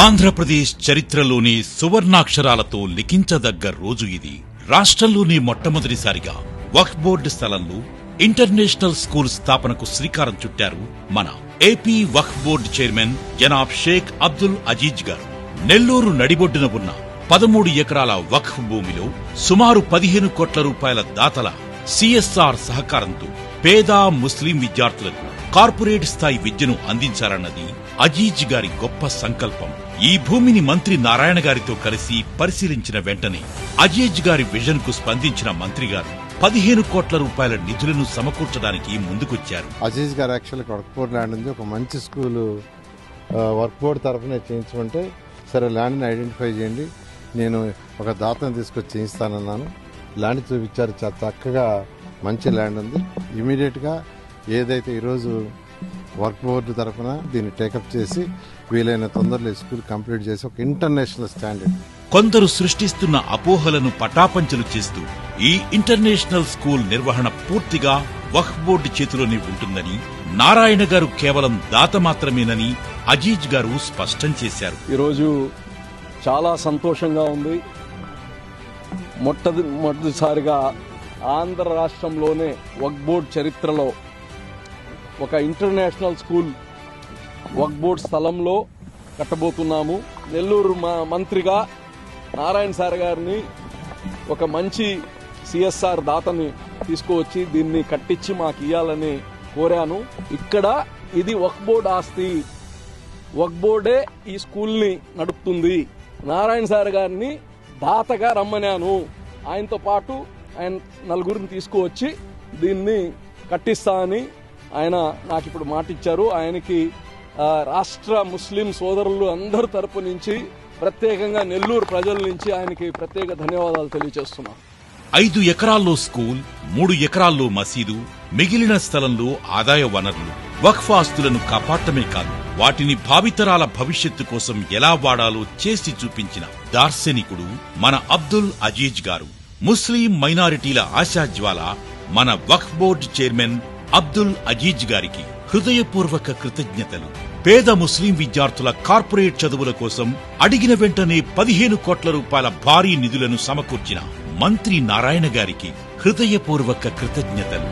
ఆంధ్రప్రదేశ్ చరిత్రలోని సువర్ణాక్షరాలతో లిఖించదగ్గ రోజు ఇది. రాష్ట్రంలోని మొట్టమొదటిసారిగా వక్ఫ్ బోర్డు స్థలంలో ఇంటర్నేషనల్ స్కూల్ స్థాపనకు శ్రీకారం చుట్టారు మన ఏపీ వక్ఫ్ బోర్డు చైర్మన్ జనాబ్ షేక్ అబ్దుల్ అజీజ్ గారు. నెల్లూరు నడిబొడ్డున ఉన్న 13 ఎకరాల వక్ఫ్ భూమిలో సుమారు 15 కోట్ల రూపాయల దాతల సిఎస్ఆర్ సహకారంతో పేద ముస్లిం విద్యార్థులకు కార్పొరేట్ స్థాయి విద్యను అందించాలన్నది అజీజ్ గారి గొప్ప సంకల్పం. ఈ భూమిని మంత్రి నారాయణ గారితో కలిసి పరిశీలించిన వెంటనే అజీజ్ గారి విజన్ కు స్పందించిన మంత్రి గారు 15 కోట్ల రూపాయల నిధులను సమకూర్చడానికి ముందుకొచ్చారు. అజీజ్ గారు యాక్చువల్లీ వక్ఫ్ బోర్డు ల్యాండ్ ఉంది, ఒక మంచి స్కూల్ వర్క్ బోర్డు తరఫున చేయించమంటే సరే ల్యాండ్ని ఐడెంటిఫై చేయండి, నేను ఒక దాతను తీసుకొచ్చి చేయిస్తానన్నాను. ల్యాండ్ చూపించారు, చాలా చక్కగా మంచి ల్యాండ్ ఉంది. ఇమీడియట్గా ఏదైతే ఈరోజు వర్క్ బోర్డు తరఫున దీన్ని టేకప్ చేసి వీలైన తొందరలో స్కూల్ కంప్లీట్ చేసి ఒక ఇంటర్నేషనల్ స్టాండర్డ్. కొందరు సృష్టిస్తున్న అపోహలను పటాపంచలు చేస్తూ ఈ ఇంటర్నేషనల్ స్కూల్ నిర్వహణ పూర్తిగా వక్ఫ్ బోర్డు చేతిలోనే ఉంటుందని, నారాయణ గారు కేవలం దాత మాత్రమేనని అజీజ్ గారు స్పష్టం చేశారు. ఈరోజు చాలా సంతోషంగా ఉంది. మొట్టమొదటిసారిగా ఆంధ్ర రాష్ట్రంలోనే వక్ఫ్ బోర్డు చరిత్రలో ఒక ఇంటర్నేషనల్ స్కూల్ వక్ఫ్ బోర్డు స్థలంలో కట్టబోతున్నాము. నెల్లూరు మంత్రిగా నారాయణ సార్ గారిని ఒక మంచి సిఎస్ఆర్ దాతని తీసుకువచ్చి దీన్ని కట్టించి మాకు ఇవ్వాలని కోరాను. ఇక్కడ ఇది వక్ఫ్ బోర్డు ఆస్తి, వక్ఫ్ బోర్డే ఈ స్కూల్ని నడుపుతుంది. నారాయణ సార్ గారిని దాతగా రమ్మనాను. ఆయనతో పాటు ఆయన నలుగురిని తీసుకువచ్చి దీన్ని కట్టిస్తా అని ఆయన నాకు ఇప్పుడు మాట ఇచ్చారు. ఆయనకి రాష్ట్ర ముస్లిం సోదరులు అందరి తరపు నుంచి, ప్రత్యేకంగా నెల్లూరు ప్రజల నుంచి ఆయనకి ప్రత్యేక ధన్యవాదాలు తెలియజేస్తున్నాను. 5 ఎకరాల్లో స్కూల్, 3 ఎకరాల్లో మసీదు, మిగిలిన స్థలంలో ఆదాయ వనరులు, వక్ఫ్ ఆస్తులను కాపాడటమే కాదు, వాటిని భావితరాల భవిష్యత్తు కోసం ఎలా వాడాలో చేసి చూపించిన దార్శనికుడు మన అబ్దుల్ అజీజ్ గారు. ముస్లిం మైనారిటీల ఆశాజ్వాల మన వక్ఫ్ బోర్డు చైర్మన్ అబ్దుల్ అజీజ్ గారికి హృదయపూర్వక కృతజ్ఞతలు. పేద ముస్లిం విద్యార్థుల కార్పొరేట్ చదువుల కోసం అడిగిన వెంటనే 15 కోట్ల రూపాయల భారీ నిధులను సమకూర్చిన మంత్రి నారాయణ గారికి హృదయపూర్వక కృతజ్ఞతలు.